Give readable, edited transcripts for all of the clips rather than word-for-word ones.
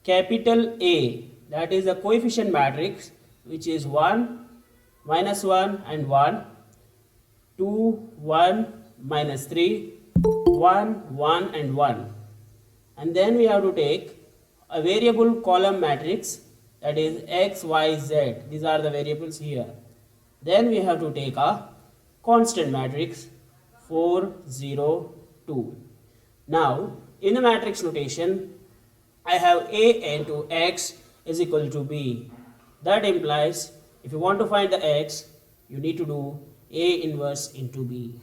capital A, that is a coefficient matrix which is 1, minus 1 and 1, 2, 1, minus 3, 1, 1 and 1. And then we have to take a variable column matrix, that is x, y, z. These are the variables here. Then we have to take a constant matrix 4, 0, 2. Now in the matrix notation I have A into x is equal to B. That implies if you want to find the x, you need to do A inverse into B.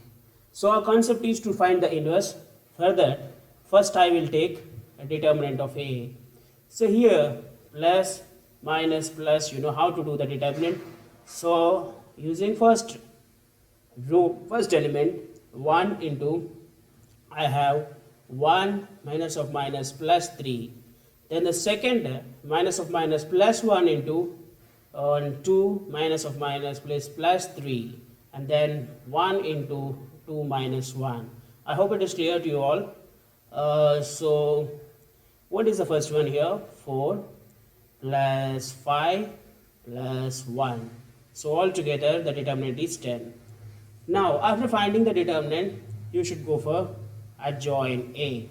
So our concept is to find the inverse. For that, first I will take a determinant of A. So here plus, minus, plus, you know how to do the determinant. So using first element 1 into, I have 1 minus of minus plus 3. Then the second minus of minus plus 1 into 2 minus of minus plus 3, and then 1 into 2 minus 1. I hope it is clear to you all. So what is the first one here? 4 plus 5 plus 1. So altogether the determinant is 10. Now after finding the determinant, you should go for adjoin A.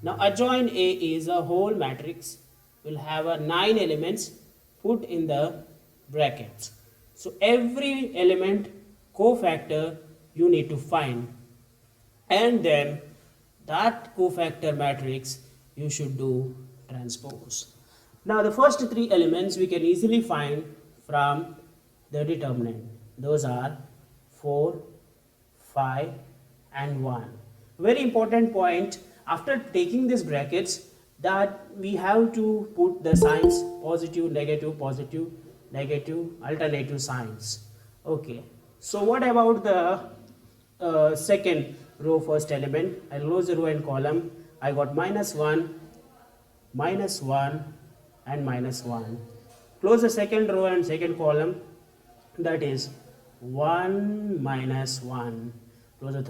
Now adjoin A is a whole matrix, will have 9 elements put in the brackets. So every element cofactor you need to find, and then that cofactor matrix you should do transpose. Now the first 3 elements we can easily find from the determinant. Those are 4, 5 and 1. Very important point, after taking these brackets, that we have to put the signs positive, negative, alternative signs. Okay, so what about the second row first element? I'll close the row and column. I got minus 1 and minus 1. Close the second row and second column, that is 1 minus 1. Close the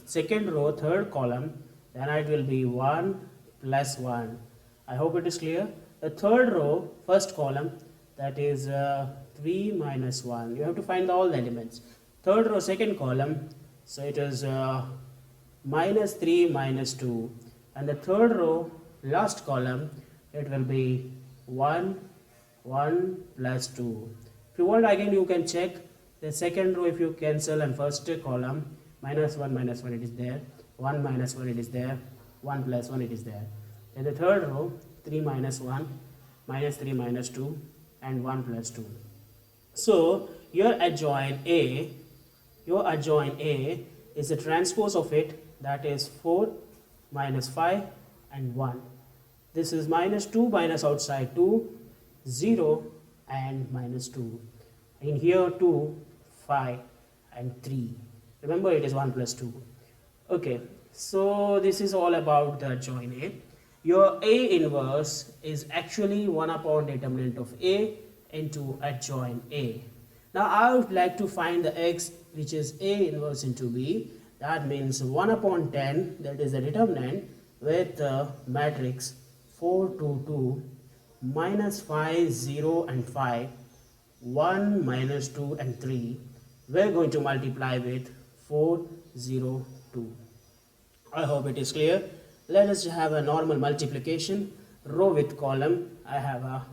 second row third column, then it will be 1 plus 1. I hope it is clear. The third row first column, that is 3 minus 1. You have to find all the elements. Third row second column, so it is minus 3 minus 2, and the third row last column, it will be 1 plus 2. If you want, again you can check the second row. If you cancel, and first column minus 1 it is there, 1 minus 1 it is there, 1 plus 1 it is there. Then the third row 3 minus 1, minus 3 minus 2 and 1 plus 2. So your adjoin A is the transpose of it, that is 4 minus 5 and 1. This is minus 2 minus outside 2, 0 and minus 2. In here 2, 5 and 3. Remember it is 1 plus 2. Okay, so this is all about the adjoin A. Your A inverse is actually 1 upon determinant of A into adjoin A. Now I would like to find the x which is A inverse into B. That means 1 upon 10, that is the determinant, with the matrix 4, 2, 2, minus 5, 0 and 5, 1, minus 2 and 3. We're going to multiply with 4, 0, 2. I hope it is clear. Let us have a normal multiplication. Row with column, I have a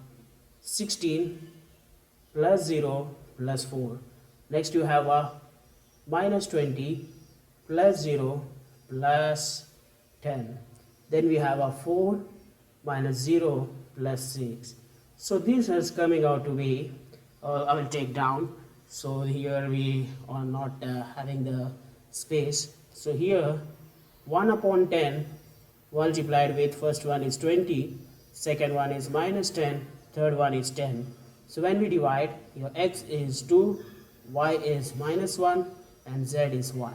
16 plus 0 plus 4. Next you have a minus 20 plus 0 plus 10. Then we have a 4 minus 0 plus 6. So this is coming out to be, I will take down. So here we are not having the space. So here 1 upon 10 multiplied with first one is 20, second one is minus 10, third one is 10. So when we divide, your x is 2, y is minus 1 and z is 1.